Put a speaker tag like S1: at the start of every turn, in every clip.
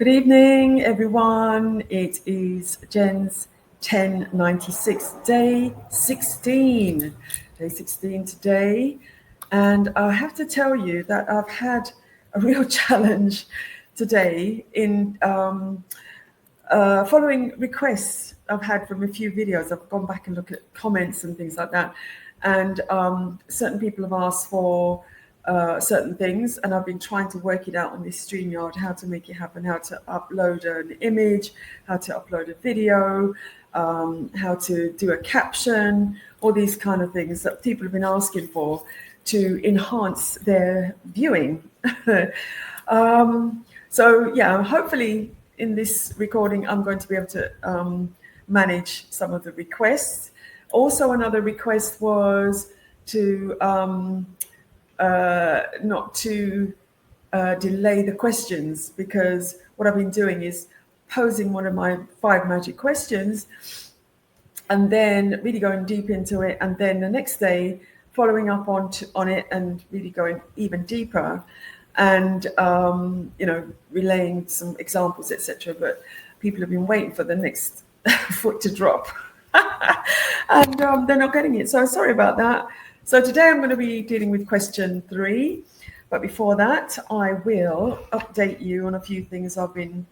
S1: Good evening, everyone. It is JenzTEN96, day 16. Day 16 today. And I have to tell you that I've had a real challenge today in following requests I've had from a few videos. I've gone back and looked at comments and things like that. And certain people have asked for certain things, and I've been trying to work it out on this StreamYard, how to make it happen, how to upload an image, how to upload a video, how to do a caption, all these kind of things that people have been asking for to enhance their viewing. So yeah, hopefully in this recording, I'm going to be able to manage some of the requests. Also, another request was to not to delay the questions, because what I've been doing is posing one of my 5 magic questions and then really going deep into it, and then the next day following up on it and really going even deeper, and relaying some examples, etc. But people have been waiting for the next foot to drop and they're not getting it, so sorry about that. So today I'm going to be dealing with question 3, but before that I will update you on a few things I've been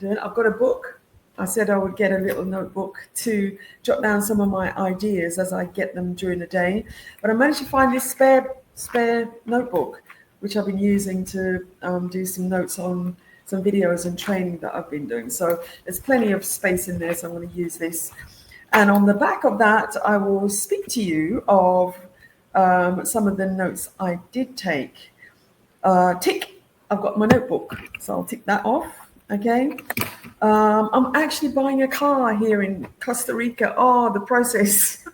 S1: doing. I've got a book. I said I would get a little notebook to jot down some of my ideas as I get them during the day, but I managed to find this spare notebook which I've been using to do some notes on some videos and training that I've been doing. So there's plenty of space in there, so I'm going to use this. And on the back of that, I will speak to you of some of the notes I did take. Tick, I've got my notebook, so I'll tick that off. Okay. I'm actually buying a car here in Costa Rica. Oh, the process.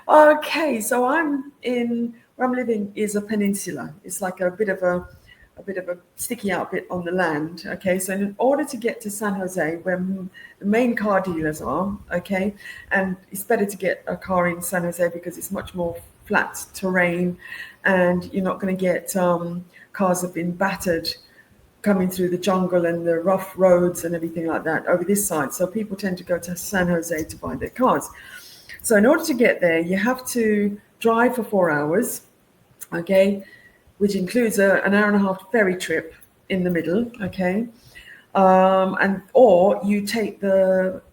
S1: Okay, so where I'm living is a peninsula. It's like a bit of a sticky out bit on the land. Okay, so in order to get to San Jose, where the main car dealers are, okay, and it's better to get a car in San Jose because it's much more flat terrain, and you're not going to get cars that have been battered coming through the jungle and the rough roads and everything like that over this side. So people tend to go to San Jose to buy their cars. So in order to get there, you have to drive for 4 hours, okay, which includes an hour and a half ferry trip in the middle, okay, or you take the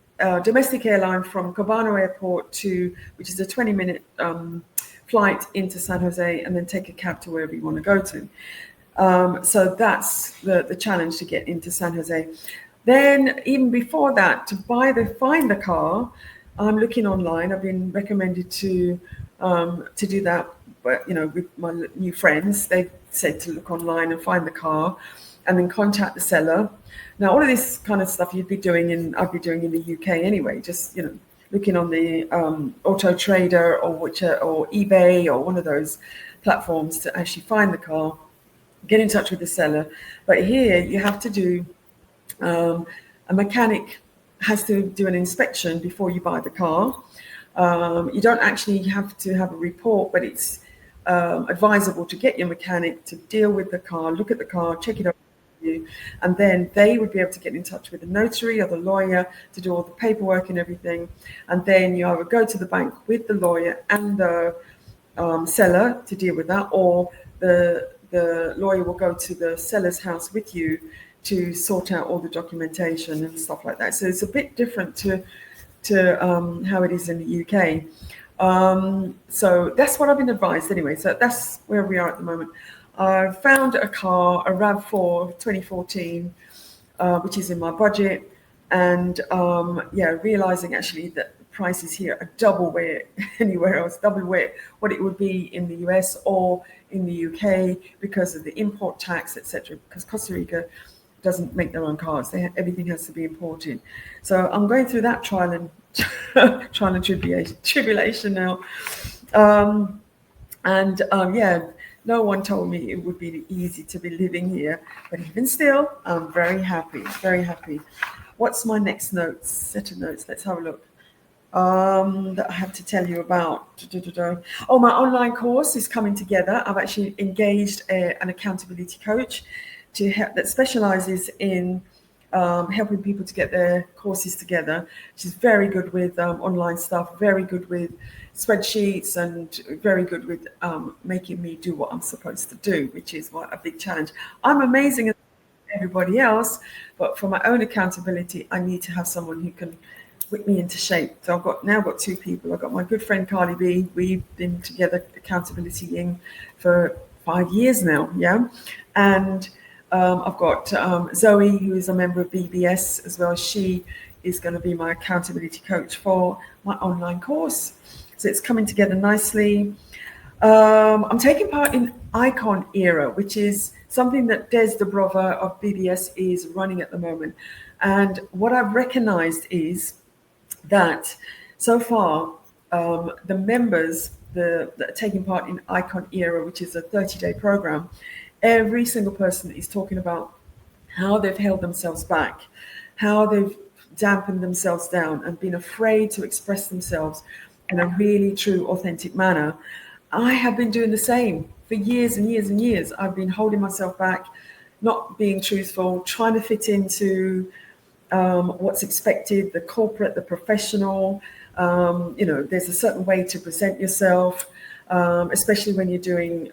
S1: domestic airline from Cabano Airport which is a 20-minute flight into San Jose, and then take a cab to wherever you want to go to. So that's the challenge to get into San Jose. Then even before that, to find the car, I'm looking online. I've been recommended to do that, but with my new friends, they've said to look online and find the car, and then contact the seller. Now, all of this kind of stuff I'd be doing in the UK anyway. Just looking on the Auto Trader or eBay or one of those platforms to actually find the car, get in touch with the seller. But here you have to do a mechanic has to do an inspection before you buy the car. You don't actually have to have a report, but it's advisable to get your mechanic to deal with the car, look at the car, check it out for you, and then they would be able to get in touch with the notary or the lawyer to do all the paperwork and everything. And then you either go to the bank with the lawyer and the seller to deal with that, or the lawyer will go to the seller's house with you to sort out all the documentation and stuff like that. So it's a bit different to how it is in the UK. So that's what I've been advised anyway. So that's where we are at the moment. I found a car, a RAV4 2014, which is in my budget. And realizing actually that the prices here are double where anywhere else, double where what it would be in the US or in the UK because of the import tax, etc. Because Costa Rica doesn't make their own cars. Everything has to be imported. So I'm going through that trial and tribulation now. No one told me it would be easy to be living here, but even still, I'm very happy, very happy. What's my next set of notes? Let's have a look. That I have to tell you about. Oh, my online course is coming together. I've actually engaged an accountability coach that specializes in helping people to get their courses together. She's very good with online stuff, very good with spreadsheets, and very good with making me do what I'm supposed to do, which is a big challenge. I'm amazing at everybody else, but for my own accountability, I need to have someone who can whip me into shape. So I've now got two people. I've got my good friend Carly B. We've been together accountabilitying for 5 years now, yeah, and I've got Zoe, who is a member of BBS as well. She is going to be my accountability coach for my online course. So it's coming together nicely. I'm taking part in Icon Era, which is something that Des Dobrova of BBS is running at the moment. And what I've recognized is that so far, the members that are taking part in Icon Era, which is a 30-day program, every single person is talking about how they've held themselves back, how they've dampened themselves down and been afraid to express themselves in a really true, authentic manner. I have been doing the same for years and years and years. I've been holding myself back, not being truthful, trying to fit into what's expected, the corporate, the professional. There's a certain way to present yourself, especially when you're doing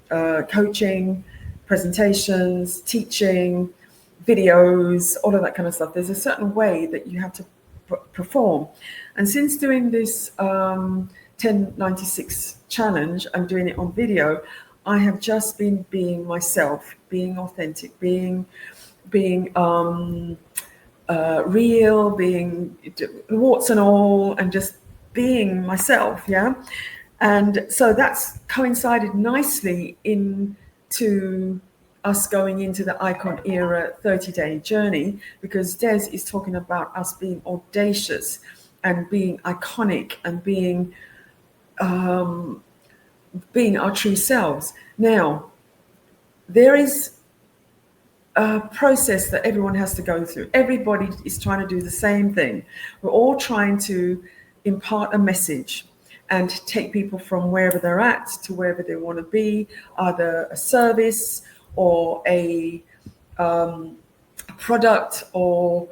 S1: coaching, presentations, teaching, videos, all of that kind of stuff. There's a certain way that you have to perform. And since doing this 1096 challenge, I'm doing it on video, I have just been being myself, being authentic, being real, being warts and all, and just being myself, yeah. And so that's coincided nicely into us going into the Icon Era 30-day journey, because Des is talking about us being audacious and being iconic and being our true selves. Now, there is a process that everyone has to go through. Everybody is trying to do the same thing. We're all trying to impart a message and take people from wherever they're at to wherever they want to be, either a service or a product or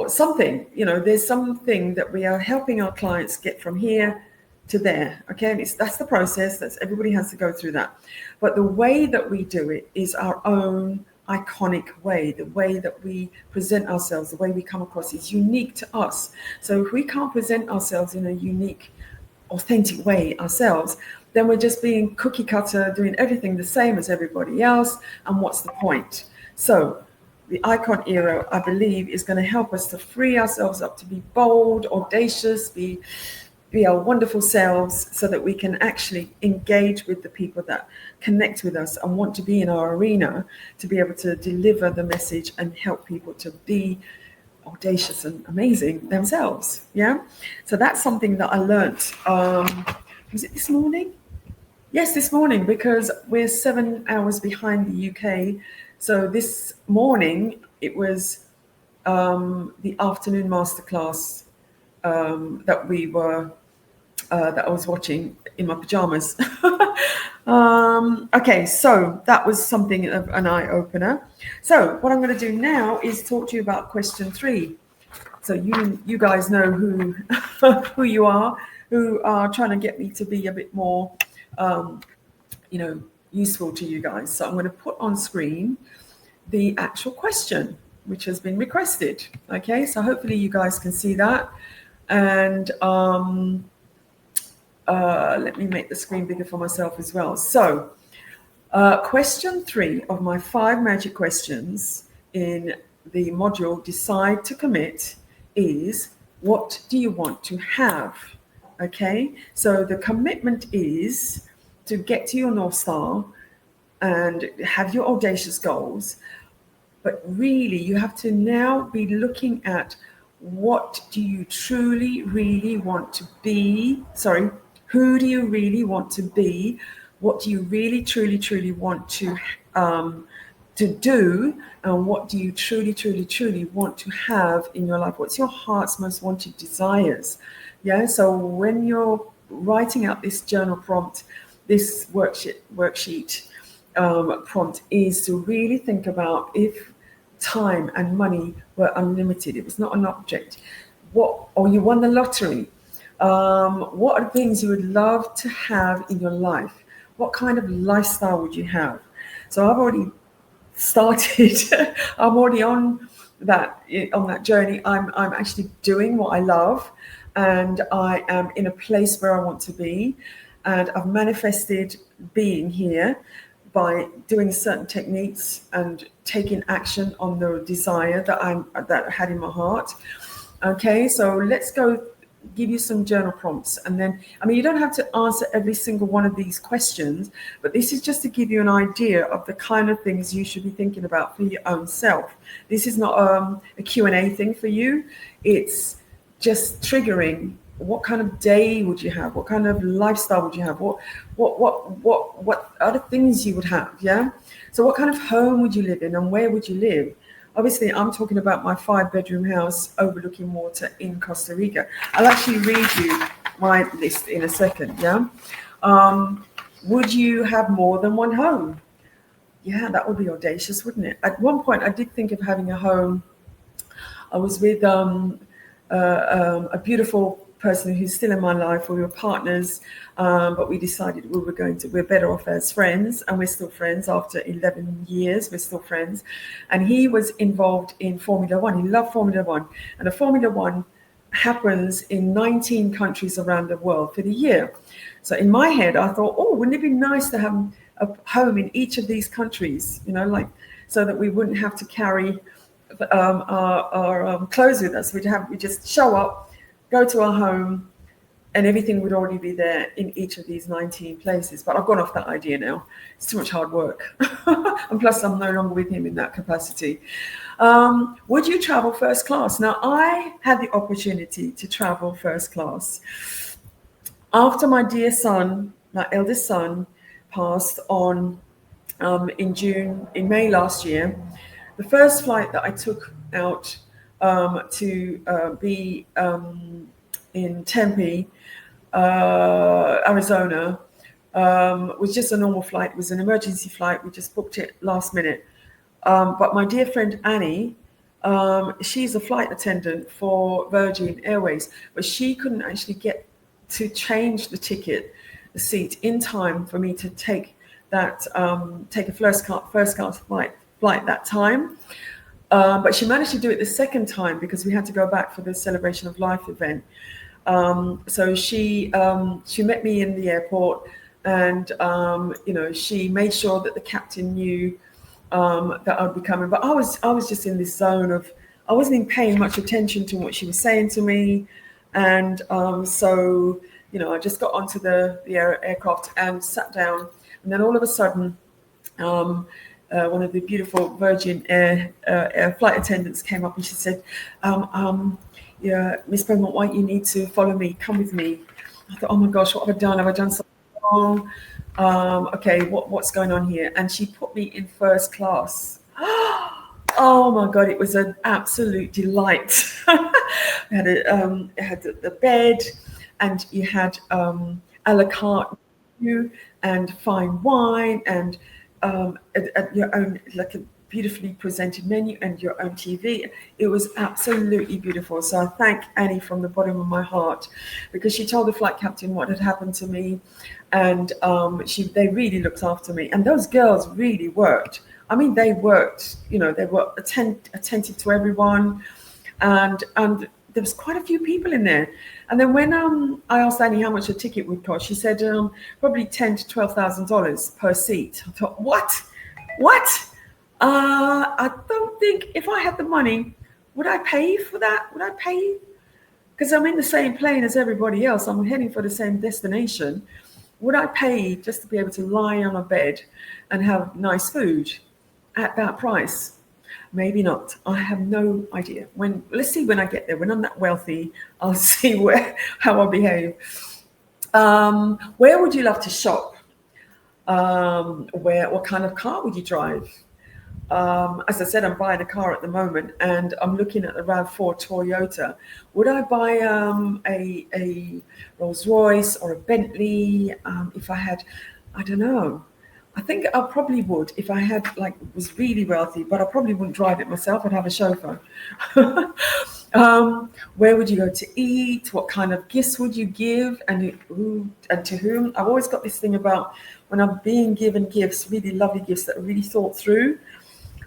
S1: something. There's something that we are helping our clients get from here to there. Okay, and that's the process. Everybody has to go through that. But the way that we do it is our own iconic way. The way that we present ourselves, the way we come across is unique to us. So if we can't present ourselves in a unique, authentic way ourselves, then we're just being cookie cutter, doing everything the same as everybody else. And what's the point? So the Icon Era, I believe, is going to help us to free ourselves up to be bold, audacious, be our wonderful selves, so that we can actually engage with the people that connect with us and want to be in our arena, to be able to deliver the message and help people to be audacious and amazing themselves. Yeah. So that's something that I learned. Was it this morning? Yes, this morning, because we're 7 hours behind the UK. So this morning it was the afternoon masterclass that I was watching in my pajamas. Okay, so that was something of an eye-opener. So what I'm going to do now is talk to you about question 3. So you guys know who who you are, who are trying to get me to be a bit more useful to you guys. So I'm going to put on screen the actual question, which has been requested. Okay, so hopefully you guys can see that. And let me make the screen bigger for myself as well. So question 3 of my 5 magic questions in the module Decide to Commit is, what do you want to have? Okay, so the commitment is to get to your North Star and have your audacious goals. But really, you have to now be looking at, what do you truly, really want to be? Sorry, who do you really want to be? What do you really, truly, truly want to do? And what do you truly, truly, truly want to have in your life? What's your heart's most wanted desires? Yeah, so when you're writing out this journal prompt, this worksheet prompt is to really think about, if time and money were unlimited. It was not an object. Or you won the lottery. What are things you would love to have in your life? What kind of lifestyle would you have? So I've already started. I'm already on that journey. I'm actually doing what I love, and I am in a place where I want to be, and I've manifested being here by doing certain techniques and taking action on the desire that I had in my heart. Okay, so let's go give you some journal prompts. And then, I mean, you don't have to answer every single one of these questions, but this is just to give you an idea of the kind of things you should be thinking about for your own self. This is not a Q&A thing for you. It's just triggering. What kind of day would you have? What kind of lifestyle would you have? What other things you would have? Yeah. So what kind of home would you live in, and where would you live? Obviously, I'm talking about my 5-bedroom house overlooking water in Costa Rica. I'll actually read you my list in a second. Yeah. Would you have more than one home? Yeah, that would be audacious, wouldn't it? At one point, I did think of having a home. I was with a beautiful person who's still in my life. We were partners, but we decided we're better off as friends, and we're still friends after 11 years. We're still friends. And he was involved in Formula One. He loved Formula One, and the Formula One happens in 19 countries around the world for the year. So in my head, I thought, oh, wouldn't it be nice to have a home in each of these countries, like so that we wouldn't have to carry our clothes with us. We just show up, go to our home, and everything would already be there in each of these 19 places. But I've gone off that idea now. It's too much hard work. And plus, I'm no longer with him in that capacity. Would you travel first class? Now, I had the opportunity to travel first class. After my dear son, my eldest son, passed on in May last year, the first flight that I took out to be in Tempe, Arizona, was just a normal flight. It was an emergency flight. We just booked it last minute. But my dear friend Annie, she's a flight attendant for Virgin Airways, but she couldn't actually get to change the seat in time for me to take a first class flight that time. But she managed to do it the second time because we had to go back for the Celebration of Life event. So she met me in the airport, and she made sure that the captain knew that I'd be coming. But I was just in this zone of, I wasn't even paying much attention to what she was saying to me, and so I just got onto the aircraft and sat down, and then all of a sudden, one of the beautiful Virgin Air flight attendants came up and she said, yeah, Miss Beaumont-Whyte, you need to follow me, come with me. I thought, oh my gosh, what have I done? Have I done something wrong? Okay, what's going on here? And she put me in first class. Oh my God, it was an absolute delight. It had the bed, and you had a la carte menu and fine wine, and your own, like a beautifully presented menu and your own TV. It was absolutely beautiful. So I thank Annie from the bottom of my heart, because she told the flight captain what had happened to me, and they really looked after me. And those girls really worked. I mean, they worked. They were attentive to everyone, and there was quite a few people in there. And then when I asked Annie how much a ticket would cost, she said probably $10,000 to $12,000 per seat. I thought, what? I don't think, if I had the money, would I pay for that? Would I pay? Because I'm in the same plane as everybody else. I'm heading for the same destination. Would I pay just to be able to lie on a bed and have nice food at that price? Maybe not. I have no idea. Let's see when I get there. When I'm that wealthy, I'll see how I behave. Where would you love to shop? What kind of car would you drive? As I said, I'm buying a car at the moment, and I'm looking at the RAV4 Toyota. Would I buy a Rolls Royce or a Bentley if I had? I don't know. I think I probably would if I had was really wealthy, but I probably wouldn't drive it myself. I'd have a chauffeur. Where would you go to eat? What kind of gifts would you give, and who and to whom? I've always got this thing about when I'm being given gifts, really lovely gifts that are really thought through.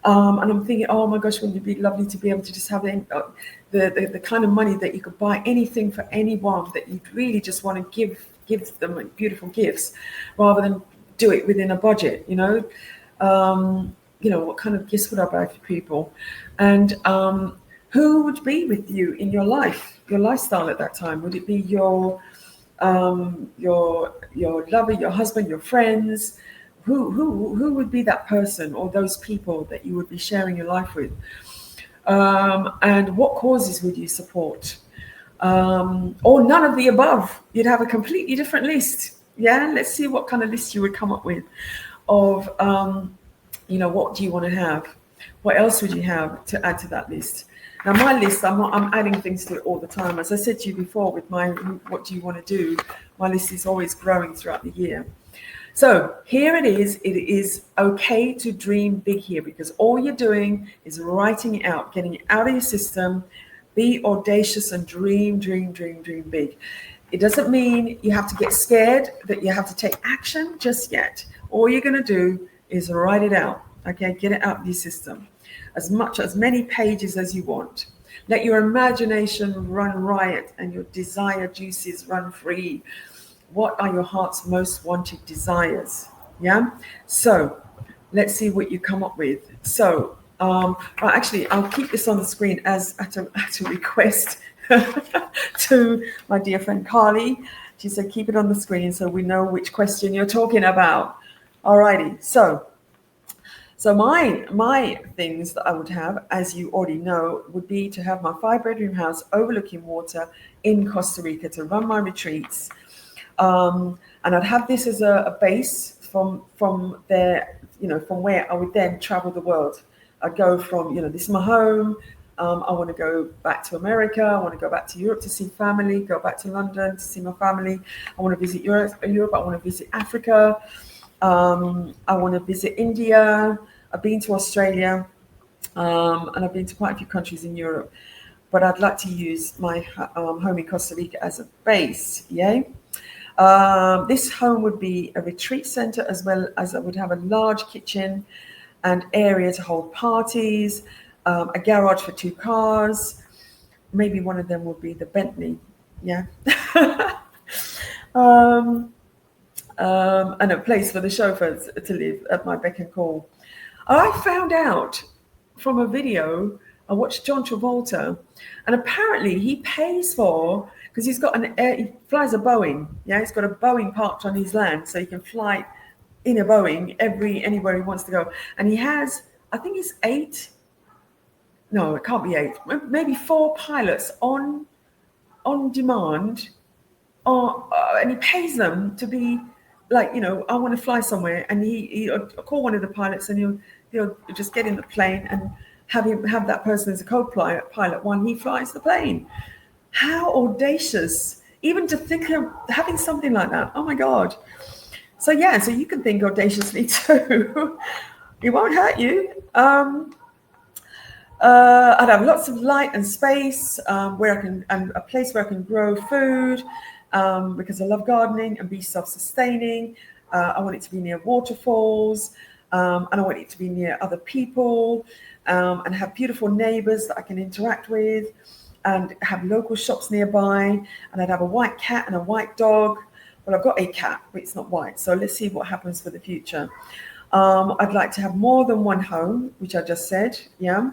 S1: And I'm thinking, oh my gosh, wouldn't it be lovely to be able to just have the kind of money that you could buy anything for anyone that you really just want to give them like beautiful gifts, rather than do it within a budget. What kind of gifts would I buy for people, and who would be with you in your life, your lifestyle at that time? Would it be your lover, your husband, your friends? Who would be that person or those people that you would be sharing your life with? And what causes would you support? Or none of the above. You'd have a completely different list. Yeah, let's see what kind of list you would come up with of, what do you want to have? What else would you have to add to that list? Now, my list, I'm adding things to it all the time. As I said to you before, with my what do you want to do, my list is always growing throughout the year. So here it is. It is okay to dream big here, because all you're doing is writing it out, getting it out of your system. Be audacious and dream big. It doesn't mean you have to get scared, that you have to take action just yet. All you're going to do is write it out. Okay, get it out of your system. As many pages as you want. Let your imagination run riot and your desire juices run free. What are your heart's most wanted desires? Yeah. So let's see what you come up with. So actually, I'll keep this on the screen as at a request to my dear friend Carly. She said, keep it on the screen so we know which question you're talking about. Alrighty. So my things that I would have, as you already know, would be to have my 5-bedroom house overlooking water in Costa Rica to run my retreats. And I'd have this as a base from there, from where I would then travel the world. I'd go from, this is my home. I want to go back to America. I want to go back to Europe to see family, go back to London to see my family. I want to visit Europe. I want to visit Africa. I want to visit India. I've been to Australia, and I've been to quite a few countries in Europe. But I'd like to use my home in Costa Rica as a base. Yay. This home would be a retreat center, as well as I would have a large kitchen and area to hold parties, a garage for 2 cars. Maybe one of them would be the Bentley. Yeah. And a place for the chauffeurs to live at my beck and call. I found out from a video, I watched John Travolta, and apparently he pays for, because he flies a Boeing. Yeah, he's got a Boeing parked on his land, so he can fly in a Boeing anywhere he wants to go. And he has, I think it's 8. No, it can't be 8. Maybe 4 pilots on demand, and he pays them to be like, I want to fly somewhere, and he'll call one of the pilots, and he'll just get in the plane and have that person as a co-pilot while he flies the plane. How audacious, even to think of having something like that. Oh my God. So yeah, so you can think audaciously too. It won't hurt you. I'd have lots of light and space and a place where I can grow food, because I love gardening, and be self-sustaining. I want it to be near waterfalls, and I want it to be near other people, and have beautiful neighbors that I can interact with, and have local shops nearby. And I'd have a white cat and a white dog. Well, I've got a cat, but it's not white. So let's see what happens for the future. I'd like to have more than one home, which I just said. Yeah.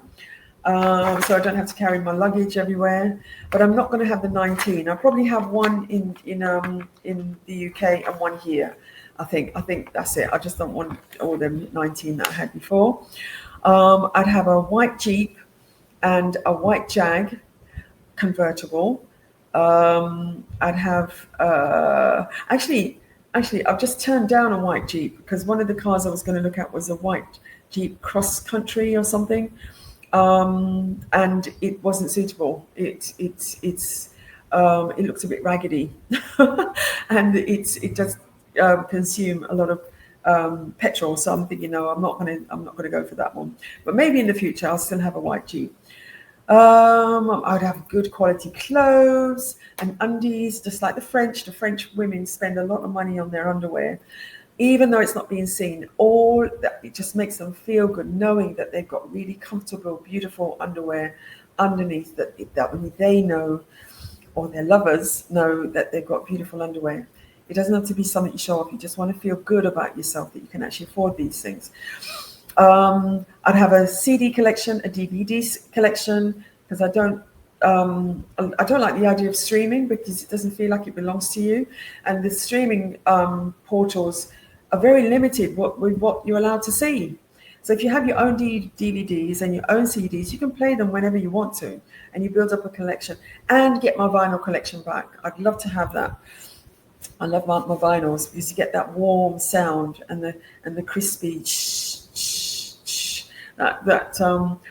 S1: So I don't have to carry my luggage everywhere. But I'm not going to have the 19. I'll probably have one in the UK and one here. I think that's it. I just don't want all them 19 that I had before. I'd have a white Jeep and a white Jag convertible. I'd have actually I've just turned down a white Jeep, because one of the cars I was going to look at was a white Jeep cross country or something, and it wasn't suitable. It looks a bit raggedy, and it does consume a lot of petrol. So I'm thinking, no, I'm not gonna go for that one. But maybe in the future I'll still have a white Jeep. I'd have good quality clothes and undies, just like the French. The French women spend a lot of money on their underwear, even though it's not being seen. All that, it just makes them feel good knowing that they've got really comfortable, beautiful underwear underneath, that only they know, or their lovers know, that they've got beautiful underwear. It doesn't have to be something you show off. You just want to feel good about yourself, that you can actually afford these things. I'd have a CD collection, a DVD collection, because I don't like the idea of streaming, because it doesn't feel like it belongs to you. And the streaming portals are very limited with what you're allowed to see. So if you have your own DVDs and your own CDs, you can play them whenever you want to, and you build up a collection. And get my vinyl collection back. I'd love to have that. I love my vinyls, because you get that warm sound and the crispy that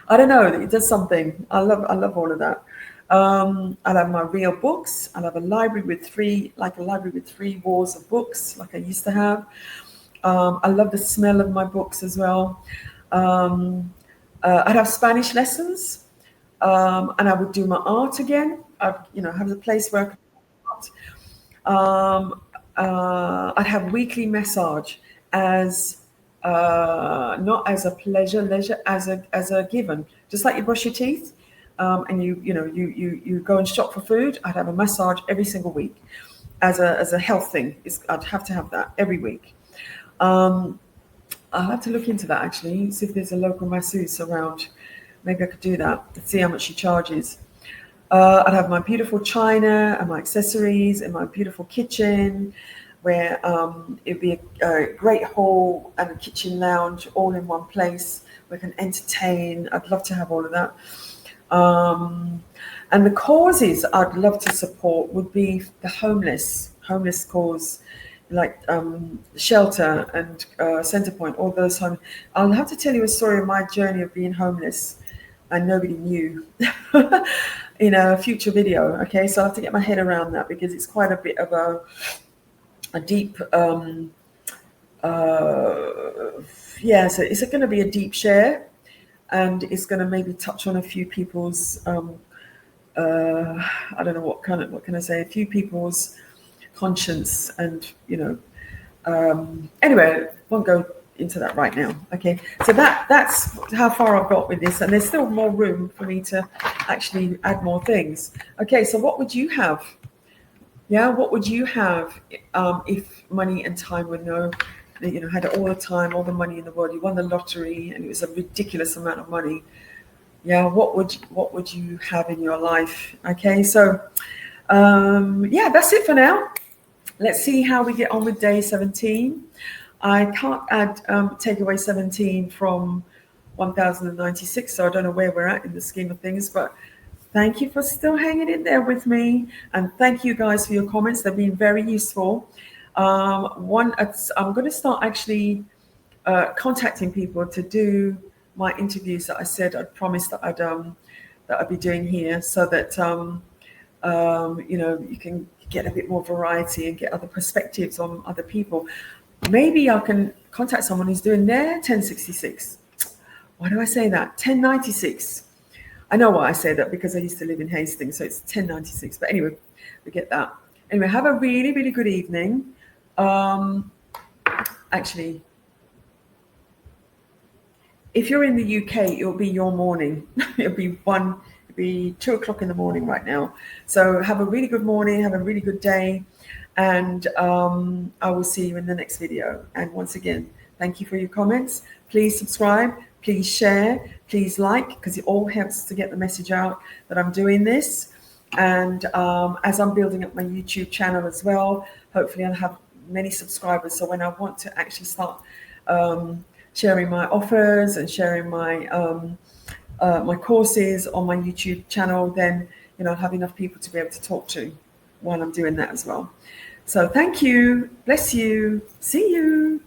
S1: I don't know, it does something. I love all of that. I'll have my real books. I'll have a library with three walls of books, like I used to have. I love the smell of my books as well. I'd have Spanish lessons, and I would do my art again. I'd have a place where I could art. I'd have weekly massage as not as a leisure as a given, just like you brush your teeth, and you go and shop for food. I'd have a massage every single week as a health thing. I'd have to have that every week. I'll have to look into that, actually, see if there's a local masseuse around. Maybe I could do that, see how much she charges. I'd have my beautiful china and my accessories and my beautiful kitchen, where it'd be a great hall and a kitchen lounge all in one place. We can entertain. I'd love to have all of that. And the causes I'd love to support would be the homeless cause, like shelter and Centrepoint, all those home. I'll have to tell you a story of my journey of being homeless, and nobody knew in a future video. Okay, so I have to get my head around that, because it's quite a bit of a deep so it's going to be a deep share, and it's going to maybe touch on a few people's I don't know what can I say, a few people's conscience, and anyway, won't go into that right now. Okay, so that's how far I've got with this, and there's still more room for me to actually add more things. Okay, so what would you have? Yeah, what would you have if money and time were had all the time, all the money in the world? You won the lottery and it was a ridiculous amount of money. Yeah, what would you have in your life? Okay, so that's it for now. Let's see how we get on with day 17. I can't add takeaway 17 from 1096, so I don't know where we're at in the scheme of things, but thank you for still hanging in there with me. And thank you guys for your comments. They've been very useful. I'm going to start actually contacting people to do my interviews that I said I'd promised that I'd be doing here, so that you can get a bit more variety and get other perspectives on other people. Maybe I can contact someone who's doing their 1066. Why do I say that? 1096. I know why I say that, because I used to live in Hastings, so it's 1096. But anyway, we get that. Anyway, have a really, really good evening. Actually, if you're in the UK, it'll be your morning. It'll be 2 o'clock in the morning right now. So have a really good morning, have a really good day, and I will see you in the next video. And once again, thank you for your comments. Please subscribe, please share, please like, because it all helps to get the message out that I'm doing this. And as I'm building up my YouTube channel as well, hopefully I'll have many subscribers. So when I want to actually start sharing my offers and sharing my my courses on my YouTube channel, then I'll have enough people to be able to talk to while I'm doing that as well. So thank you, bless you, see you.